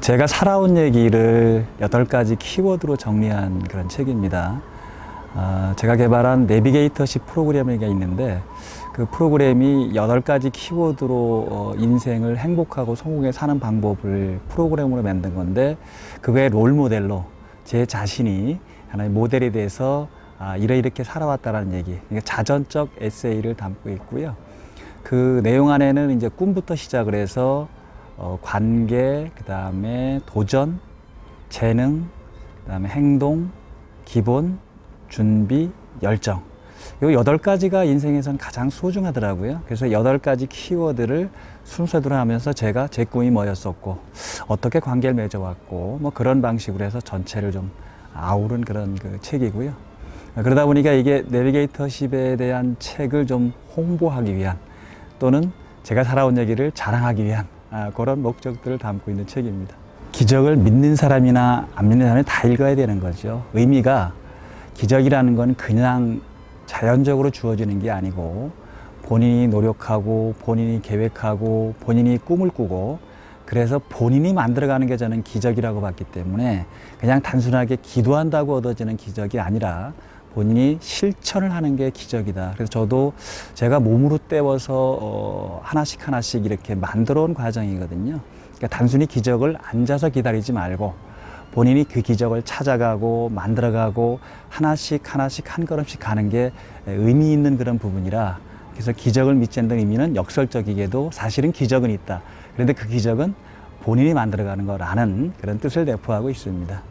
제가 살아온 얘기를 8가지 키워드로 정리한 그런 책입니다. 제가 개발한 내비게이터십 프로그램이 있는데 그 프로그램이 8가지 키워드로 인생을 행복하고 성공해 사는 방법을 프로그램으로 만든 건데, 그거의 롤 모델로 제 자신이 하나의 모델이 돼서 이렇게 살아왔다는 얘기, 그러니까 자전적 에세이를 담고 있고요. 그 내용 안에는 이제 꿈부터 시작을 해서 관계, 그 다음에 도전, 재능, 그 다음에 행동, 기본, 준비, 열정. 이 8가지가 인생에선 가장 소중하더라고요. 그래서 8가지 키워드를 순서대로 하면서 제가 제 꿈이 뭐였었고, 어떻게 관계를 맺어왔고, 뭐 그런 방식으로 해서 전체를 좀 아우른 그런 그 책이고요. 그러다 보니까 이게 내비게이터십에 대한 책을 좀 홍보하기 위한, 또는 제가 살아온 얘기를 자랑하기 위한 그런 목적들을 담고 있는 책입니다. 기적을 믿는 사람이나 안 믿는 사람이 다 읽어야 되는 거죠. 의미가, 기적이라는 건 그냥 자연적으로 주어지는 게 아니고 본인이 노력하고 본인이 계획하고 본인이 꿈을 꾸고, 그래서 본인이 만들어가는 게 저는 기적이라고 봤기 때문에 그냥 단순하게 기도한다고 얻어지는 기적이 아니라 본인이 실천을 하는 게 기적이다. 그래서 저도 제가 몸으로 때워서 하나씩 하나씩 이렇게 만들어 온 과정이거든요. 그러니까 단순히 기적을 앉아서 기다리지 말고 본인이 그 기적을 찾아가고 만들어가고 하나씩 하나씩 한 걸음씩 가는 게 의미 있는 그런 부분이라, 그래서 기적을 믿지 않는 의미는 역설적이게도 사실은 기적은 있다. 그런데 그 기적은 본인이 만들어가는 거라는 그런 뜻을 내포하고 있습니다.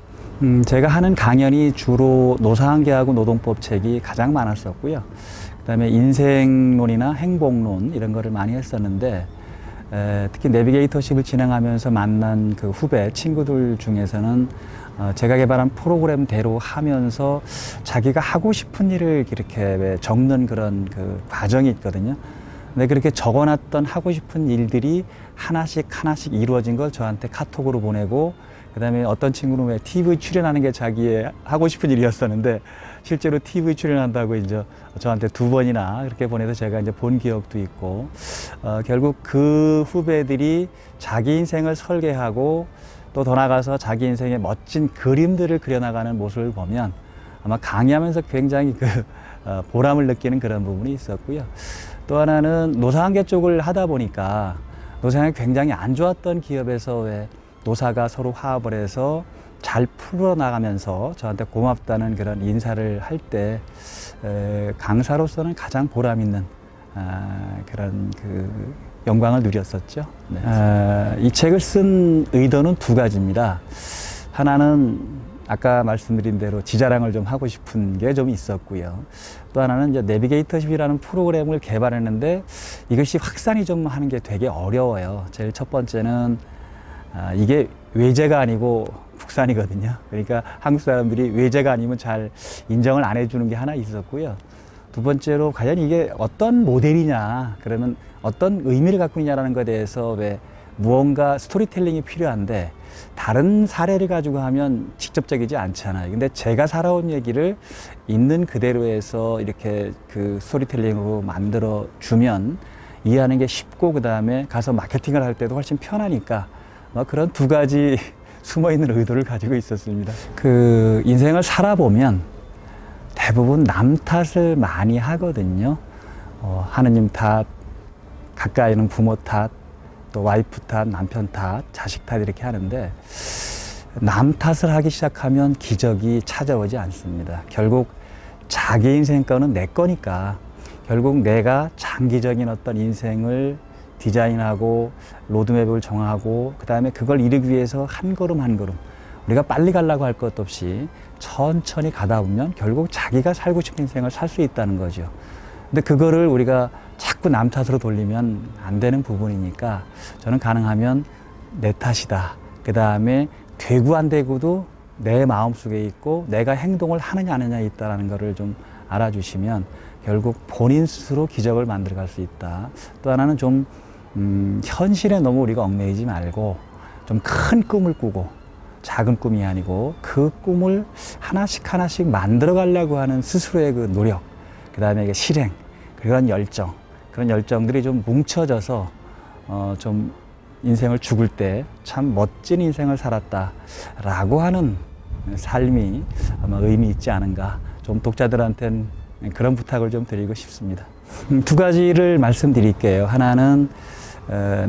제가 하는 강연이 주로 노사관계하고 노동법 책이 가장 많았었고요. 그 다음에 인생론이나 행복론 이런 거를 많이 했었는데, 특히 내비게이터십을 진행하면서 만난 그 후배 친구들 중에서는 제가 개발한 프로그램대로 하면서 자기가 하고 싶은 일을 이렇게 적는 그런 그 과정이 있거든요. 근데 그렇게 적어놨던 하고 싶은 일들이 하나씩 하나씩 이루어진 걸 저한테 카톡으로 보내고, 그 다음에 어떤 친구는 왜 TV 출연하는 게 자기의 하고 싶은 일이었었는데 실제로 TV 출연한다고 이제 저한테 2번이나 그렇게 보내서 제가 이제 본 기억도 있고, 결국 그 후배들이 자기 인생을 설계하고 또 더 나아가서 자기 인생의 멋진 그림들을 그려나가는 모습을 보면 아마 강의하면서 굉장히 보람을 느끼는 그런 부분이 있었고요. 또 하나는 노사관계 쪽을 하다 보니까 노사관계 굉장히 안 좋았던 기업에서 왜 노사가 서로 화합을 해서 잘 풀어나가면서 저한테 고맙다는 그런 인사를 할 때 강사로서는 가장 보람 있는 그런 영광을 누렸었죠. 네. 이 책을 쓴 의도는 2가지입니다. 하나는 아까 말씀드린 대로 지자랑을 좀 하고 싶은 게 좀 있었고요. 또 하나는 이제 내비게이터십이라는 프로그램을 개발했는데 이것이 확산이 좀 하는 게 되게 어려워요. 제일 첫 번째는 이게 외제가 아니고 국산이거든요. 그러니까 한국 사람들이 외제가 아니면 잘 인정을 안 해주는 게 하나 있었고요. 2번째로 과연 이게 어떤 모델이냐, 그러면 어떤 의미를 갖고 있냐라는 것에 대해서 왜 무언가 스토리텔링이 필요한데 다른 사례를 가지고 하면 직접적이지 않잖아요. 근데 제가 살아온 얘기를 있는 그대로 해서 이렇게 그 스토리텔링으로 만들어 주면 이해하는 게 쉽고, 그 다음에 가서 마케팅을 할 때도 훨씬 편하니까 그런 2가지 숨어있는 의도를 가지고 있었습니다. 인생을 살아보면 대부분 남 탓을 많이 하거든요. 하느님 탓, 가까이는 부모 탓, 또 와이프 탓, 남편 탓, 자식 탓 이렇게 하는데, 남 탓을 하기 시작하면 기적이 찾아오지 않습니다. 결국 자기 인생 거는 내 거니까 결국 내가 장기적인 어떤 인생을 디자인하고 로드맵을 정하고, 그 다음에 그걸 이루기 위해서 한 걸음 한 걸음, 우리가 빨리 가려고 할 것도 없이 천천히 가다 보면 결국 자기가 살고 싶은 인생을 살 수 있다는 거죠. 근데 그거를 우리가 자꾸 남 탓으로 돌리면 안 되는 부분이니까 저는 가능하면 내 탓이다. 그 다음에 되고 안 되고도 내 마음속에 있고 내가 행동을 하느냐 안 하느냐에 있다는 거를 좀 알아주시면 결국 본인 스스로 기적을 만들어갈 수 있다. 또 하나는 좀 현실에 너무 우리가 얽매이지 말고 좀 큰 꿈을 꾸고, 작은 꿈이 아니고 그 꿈을 하나씩 하나씩 만들어 가려고 하는 스스로의 그 노력, 그 다음에 실행, 그런 열정, 그런 열정들이 좀 뭉쳐져서 좀 인생을 죽을 때 참 멋진 인생을 살았다라고 하는 삶이 아마 의미 있지 않은가, 좀 독자들한테는 그런 부탁을 좀 드리고 싶습니다. 두 가지를 말씀드릴게요. 하나는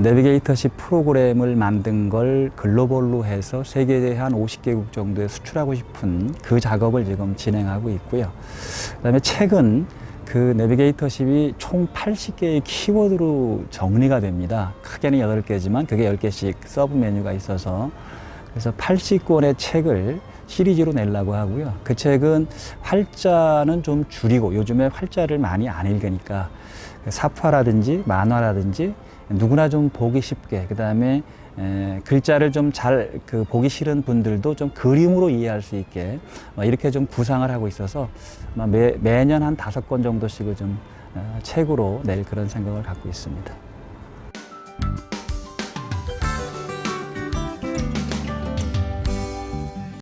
내비게이터십 프로그램을 만든 걸 글로벌로 해서 세계에 한 50개국 정도에 수출하고 싶은 그 작업을 지금 진행하고 있고요. 그다음에 책은 그 내비게이터십이 총 80개의 키워드로 정리가 됩니다. 크게는 8개지만 그게 10개씩 서브 메뉴가 있어서, 그래서 80권의 책을 시리즈로 내려고 하고요. 그 책은 활자는 좀 줄이고, 요즘에 활자를 많이 안 읽으니까 사파라든지 만화라든지 누구나 좀 보기 쉽게, 그 다음에 글자를 좀 잘 보기 싫은 분들도 좀 그림으로 이해할 수 있게 이렇게 좀 구상을 하고 있어서 매년 한 5권 정도씩을 좀 책으로 낼 그런 생각을 갖고 있습니다.